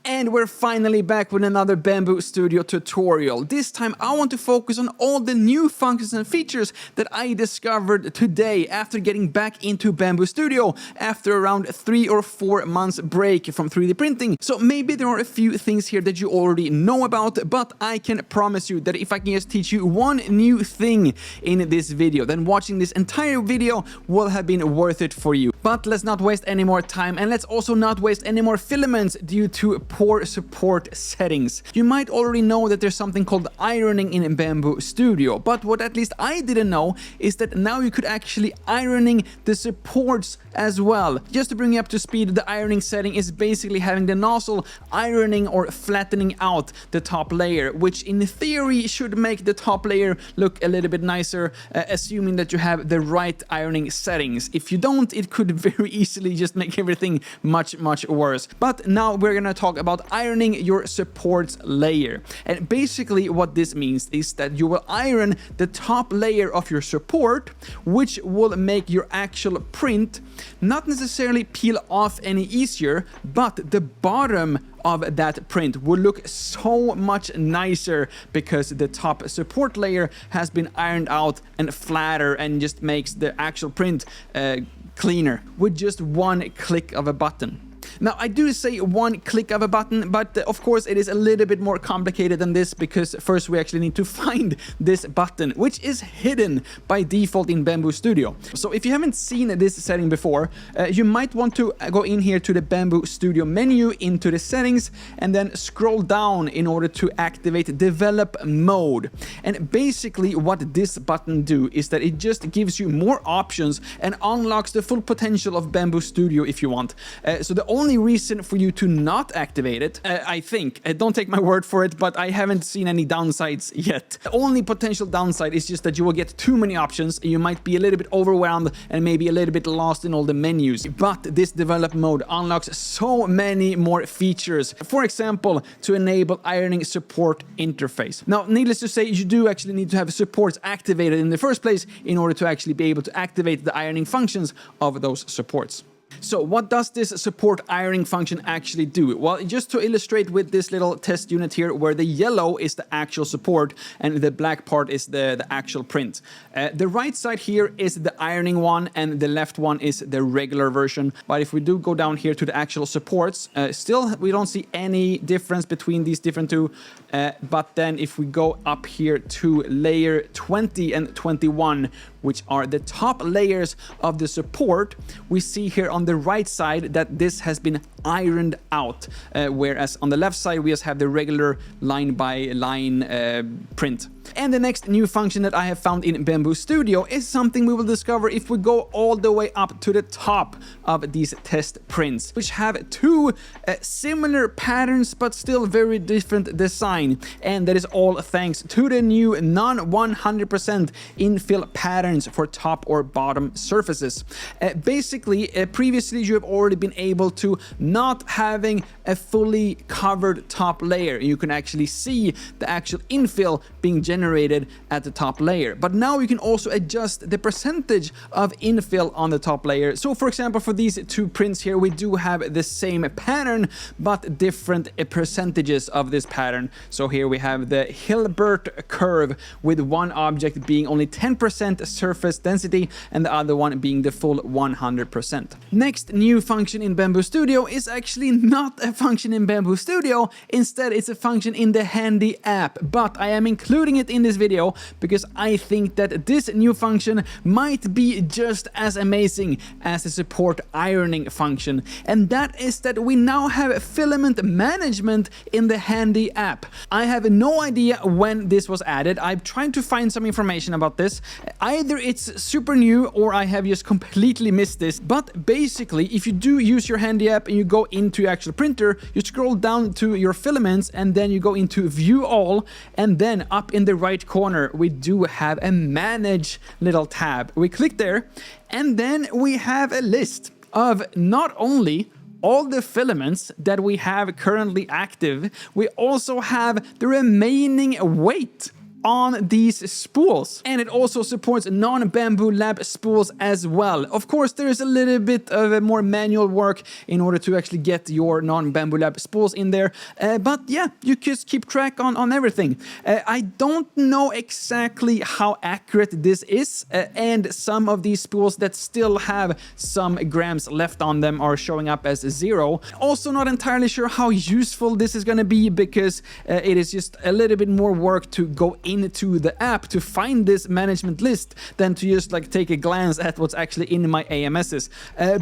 And we're finally back with another Bambu Studio tutorial. This time I want to focus on all the new functions and features that I discovered today after getting back into Bambu Studio after around 3 or 4 months break from 3D printing. So maybe there are a few things here that you already know about, but I can promise you that if I can just teach you one new thing in this video, then watching this entire video will have been worth it for you. But let's not waste any more time, and let's also not waste any more filaments due to poor support settings. You might already know that there's something called ironing in Bambu Studio, but what at least I didn't know is that now you could actually ironing the supports as well. Just to bring you up to speed, the ironing setting is basically having the nozzle ironing or flattening out the top layer, which in theory should make the top layer look a little bit nicer, assuming that you have the right ironing settings. If you don't, it could very easily just make everything much worse. But now we're gonna talk about ironing your supports layer. And basically what this means is that you will iron the top layer of your support, which will make your actual print not necessarily peel off any easier, but the bottom of that print will look so much nicer because the top support layer has been ironed out and flatter and just makes the actual print cleaner with just one click of a button. Now, I do say one click of a button, but of course it is a little bit more complicated than this, because first we actually need to find this button, which is hidden by default in Bambu Studio. So if you haven't seen this setting before, you might want to go in here to the Bambu Studio menu, into the settings, and then scroll down in order to activate develop mode. And basically what this button do is that it just gives you more options and unlocks the full potential of Bambu Studio if you want. So the only reason for you to not activate it, I think, don't take my word for it, but I haven't seen any downsides yet. The only potential downside is just that you will get too many options and you might be a little bit overwhelmed and maybe a little bit lost in all the menus. But this develop mode unlocks so many more features. For example, to enable ironing support interface. Now, needless to say, you do actually need to have supports activated in the first place in order to actually be able to activate the ironing functions of those supports. So what does this support ironing function actually do? Well, just to illustrate with this little test unit here, where the yellow is the actual support and the black part is the actual print. The right side here is the ironing one and the left one is the regular version. But if we do go down here to the actual supports, still we don't see any difference between these different two. But then if we go up here to layer 20 and 21, which are the top layers of the support, we see here on the right side that this has been ironed out, whereas on the left side we just have the regular line by line print. And the next new function that I have found in Bambu Studio is something we will discover if we go all the way up to the top of these test prints, which have two similar patterns but still very different design. And that is all thanks to the new non-100% infill patterns for top or bottom surfaces. Basically, previously you have already been able to not having a fully covered top layer. You can actually see the actual infill being generated at the top layer. But now you can also adjust the percentage of infill on the top layer. So for example, for these two prints here, we do have the same pattern, but different percentages of this pattern. So here we have the Hilbert curve with one object being only 10% surface density and the other one being the full 100%. Next new function in Bambu Studio is actually not a function in Bambu Studio. Instead, it's a function in the Handy app, but I am including it in this video because I think that this new function might be just as amazing as the support ironing function, and that is that we now have filament management in the Handy app. I have no idea when this was added. I'm trying to find some information about this. Either it's super new or I have just completely missed this, but basically if you do use your Handy app and you go into your actual printer, you scroll down to your filaments and then you go into view all, and then up in the right corner we do have a manage little tab. We click there and then we have a list of not only all the filaments that we have currently active, we also have the remaining weight on these spools. And it also supports non-Bambu Lab spools as well. Of course, there is a little bit of a more manual work in order to actually get your non-Bambu Lab spools in there. But yeah, you just keep track on everything. I don't know exactly how accurate this is, and some of these spools that still have some grams left on them are showing up as 0. Also not entirely sure how useful this is going to be, because it is just a little bit more work to go into the app to find this management list than to just like take a glance at what's actually in my AMSs.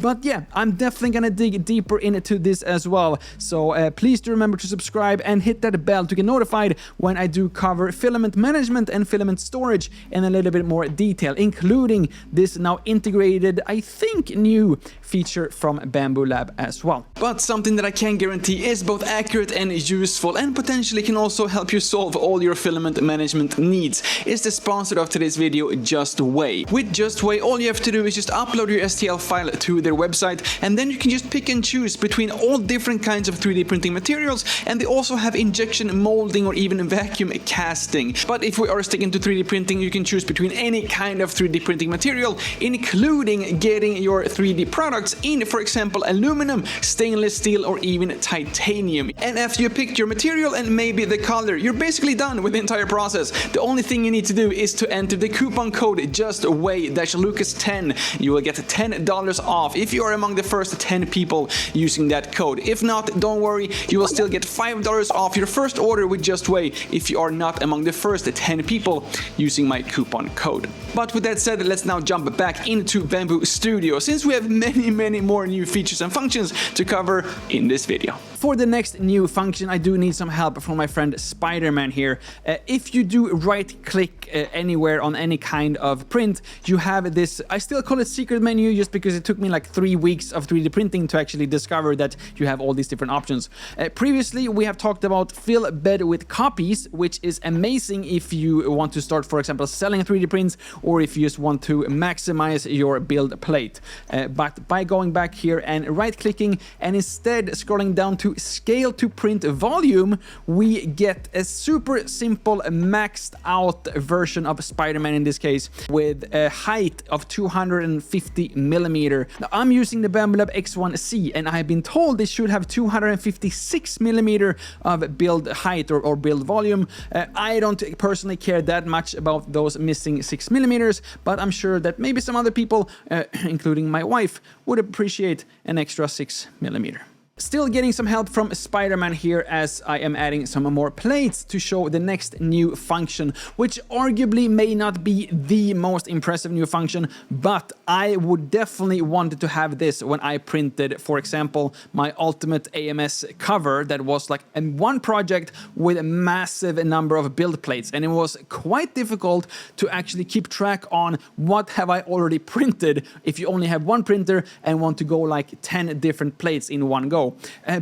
But yeah, I'm definitely going to dig deeper into this as well. So please do remember to subscribe and hit that bell to get notified when I do cover filament management and filament storage in a little bit more detail, including this now integrated, I think, new feature from Bambu Lab as well. But something that I can guarantee is both accurate and useful, and potentially can also help you solve all your filament management needs, is the sponsor of today's video, Justway. With Justway, all you have to do is just upload your STL file to their website, and then you can just pick and choose between all different kinds of 3D printing materials, and they also have injection molding or even vacuum casting. But if we are sticking to 3D printing, you can choose between any kind of 3D printing material, including getting your 3D products in, for example, aluminum, stainless steel, or even titanium. And after you picked your material and maybe the color, you're basically done with the entire process. The only thing you need to do is to enter the coupon code JustWay-Lucas10. You will get $10 off if you are among the first 10 people using that code. If not, don't worry, you will still get $5 off your first order with Justway if you are not among the first 10 people using my coupon code. But with that said, let's now jump back into Bambu Studio, since we have many more new features and functions to cover in this video. For the next new function, I do need some help from my friend Spider-Man here. If you do right-click anywhere on any kind of print, you have this, I still call it secret menu just because it took me like 3 weeks of 3D printing to actually discover that you have all these different options. Previously, we have talked about fill bed with copies, which is amazing if you want to start, for example, selling 3D prints, or if you just want to maximize your build plate. But by going back here and right-clicking and instead scrolling down to scale to print volume, we get a super simple maxed out version of Spider-Man in this case, with a height of 250 millimeter. Now, I'm using the Bambu Lab X1C, and I've been told this should have 256 millimeter of build height or build volume. I don't personally care that much about those missing 6 millimeters, but I'm sure that maybe some other people, including my wife, would appreciate an extra 6 millimeter. Still getting some help from Spider-Man here as I am adding some more plates to show the next new function, which arguably may not be the most impressive new function, but I would definitely want to have this when I printed, for example, my ultimate AMS cover that was like one project with a massive number of build plates, and it was quite difficult to actually keep track on what have I already printed if you only have one printer and want to go like 10 different plates in one go.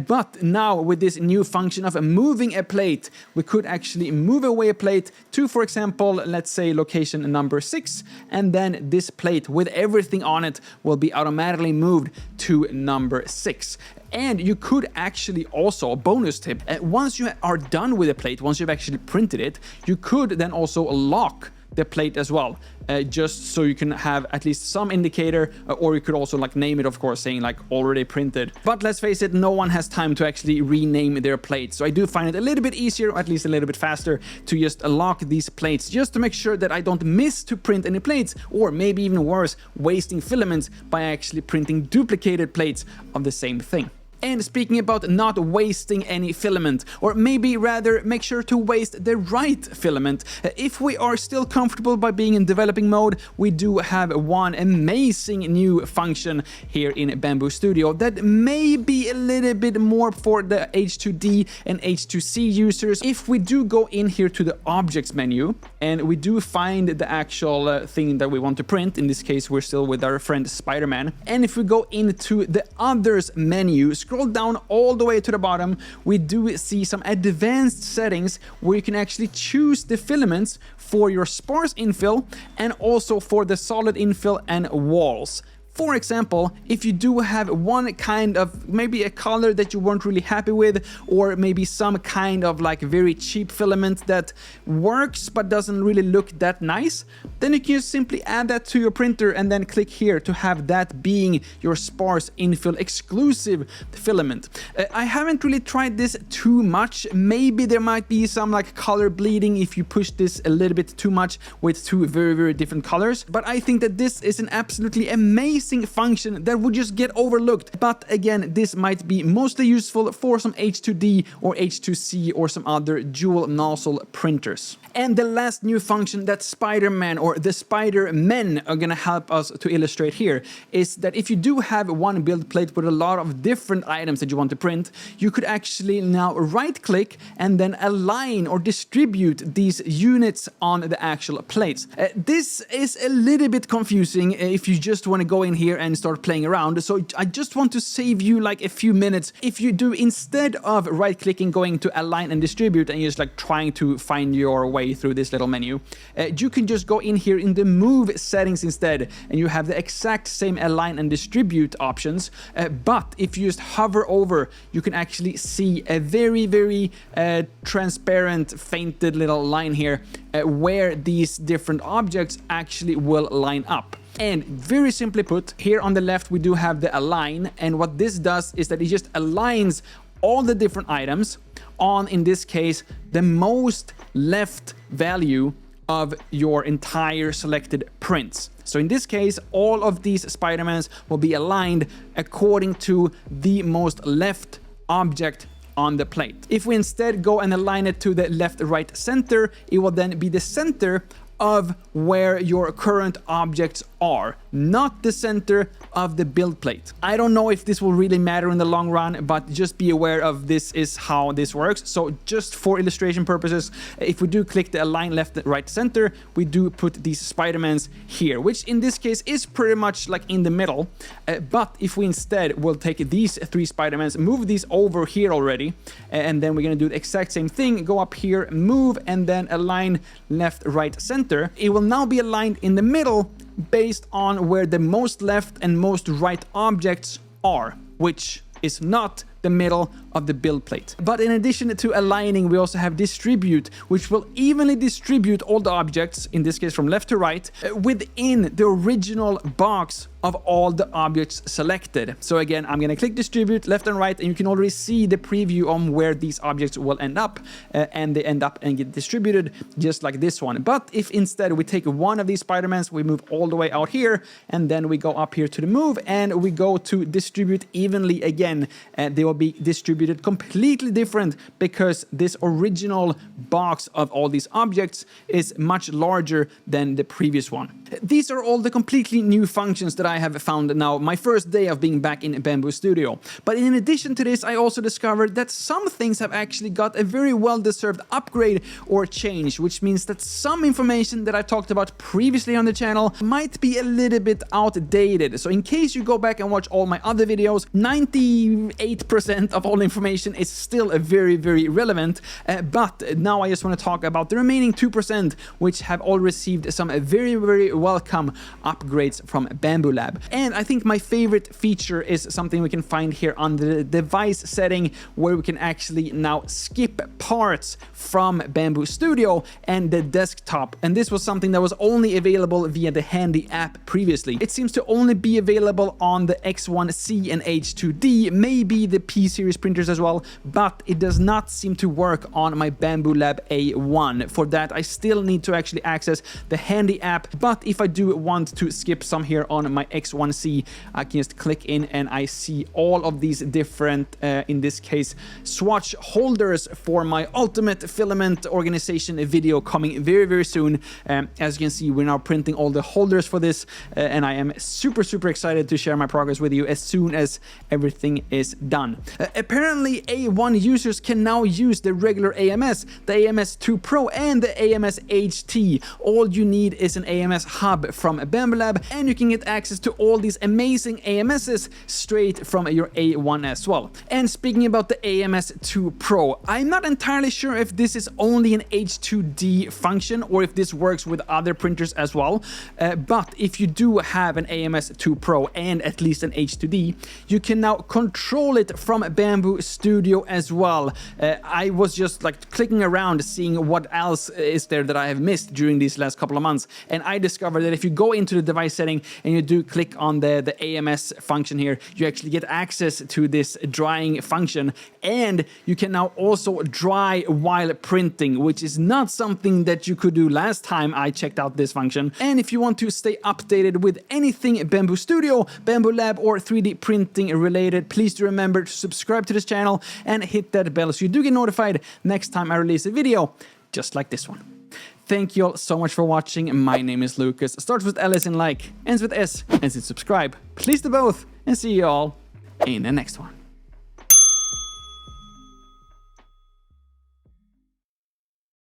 But now with this new function of moving a plate, we could actually move away a plate to, for example, let's say location number 6, and then this plate with everything on it will be automatically moved to number 6. And you could actually also, a bonus tip, once you are done with a plate, once you've actually printed it, you could then also lock the plate as well, just so you can have at least some indicator, or you could also like name it, of course, saying like already printed. But let's face it, no one has time to actually rename their plates, so I do find it a little bit easier, or at least a little bit faster, to just lock these plates, just to make sure that I don't miss to print any plates, or maybe even worse, wasting filaments by actually printing duplicated plates of the same thing. And speaking about not wasting any filament, or maybe rather make sure to waste the right filament, if we are still comfortable by being in developing mode, we do have one amazing new function here in Bambu Studio that may be a little bit more for the H2D and H2C users. If we do go in here to the objects menu and we do find the actual thing that we want to print, in this case we're still with our friend Spider-Man, and if we go into the others menu, scroll down all the way to the bottom, we do see some advanced settings where you can actually choose the filaments for your sparse infill and also for the solid infill and walls. For example, if you do have one kind of maybe a color that you weren't really happy with, or maybe some kind of like very cheap filament that works but doesn't really look that nice, then you can just simply add that to your printer and then click here to have that being your Sparse infill exclusive filament. I haven't really tried this too much. Maybe there might be some like color bleeding if you push this a little bit too much with two very different colors, but I think that this is an absolutely amazing function that would just get overlooked. But again, this might be mostly useful for some H2D or H2C or some other dual nozzle printers. And the last new function that Spider-Man or the Spider-Men are gonna help us to illustrate here is that if you do have one build plate with a lot of different items that you want to print, you could actually now right-click and then align or distribute these units on the actual plates. This is a little bit confusing if you just want to go in here and start playing around, so I just want to save you like a few minutes. If you do, instead of right-clicking, going to align and distribute and just like trying to find your way through this little menu, you can just go in here in the move settings instead, and you have the exact same align and distribute options, but if you just hover over, you can actually see a very transparent fainted little line here where these different objects actually will line up. And very simply put, here on the left we do have the align, and what this does is that it just aligns all the different items on, in this case, the most left value of your entire selected prints. So in this case, all of these Spider-Mans will be aligned according to the most left object on the plate. If we instead go and align it to the left, right, center, it will then be the center of where your current objects are, not the center of the build plate. I don't know if this will really matter in the long run, but just be aware of this is how this works. So just for illustration purposes, if we do click the align left, right, center, we do put these Spider-Mans here, which in this case is pretty much like in the middle. But if we instead will take these three Spider-Mans, move these over here already, and then we're gonna do the exact same thing, go up here, move, and then align left, right, center, it will now be aligned in the middle based on where the most left and most right objects are, which is not the middle of the build plate. But in addition to aligning, we also have distribute, which will evenly distribute all the objects, in this case from left to right, within the original box of all the objects selected. So again, I'm gonna click distribute left and right, and you can already see the preview on where these objects will end up, and they end up and get distributed just like this one. But if instead we take one of these Spider-Mans, we move all the way out here, and then we go up here to the move, and we go to distribute evenly again, they will be distributed completely different because this original box of all these objects is much larger than the previous one. These are all the completely new functions that I have found now, my first day of being back in Bambu Studio. But in addition to this, I also discovered that some things have actually got a very well-deserved upgrade or change, which means that some information that I talked about previously on the channel might be a little bit outdated. So in case you go back and watch all my other videos, 98% of all information is still very relevant, but now I just want to talk about the remaining 2%, which have all received some very welcome upgrades from Bambu Lab. And I think my favorite feature is something we can find here on the device setting, where we can actually now skip parts from Bambu Studio and the desktop. And this was something that was only available via the Handy app previously. It seems to only be available on the X1C and H2D, maybe the P-series printers as well, but it does not seem to work on my Bambu Lab A1. For that, I still need to actually access the Handy app, but if I do want to skip some here on my X1C, I can just click in and I see all of these different, in this case, swatch holders for my ultimate filament organization video coming very soon. As you can see, we're now printing all the holders for this, and I am super excited to share my progress with you as soon as everything is done. Apparently apparently A1 users can now use the regular AMS, the AMS 2 Pro and the AMS HT. All you need is an AMS hub from Bambu Lab, and you can get access to all these amazing AMSs straight from your A1 as well. And speaking about the AMS 2 Pro, I'm not entirely sure if this is only an H2D function or if this works with other printers as well, but if you do have an AMS 2 Pro and at least an H2D, you can now control it from Bambu Studio as well. I was just like clicking around seeing what else is there that I have missed during these last couple of months, and I discovered that if you go into the device setting and you do click on the AMS function here, you actually get access to this drying function, and you can now also dry while printing, which is not something that you could do last time I checked out this function. And if you want to stay updated with anything Bambu Studio, Bambu Lab or 3D printing related, please do remember to subscribe to this channel and hit that bell so you do get notified next time I release a video just like this one. Thank you all so much for watching. My name is Lucas. Starts with L as in like, ends with S, ends in subscribe. Please do both, and see you all in the next one.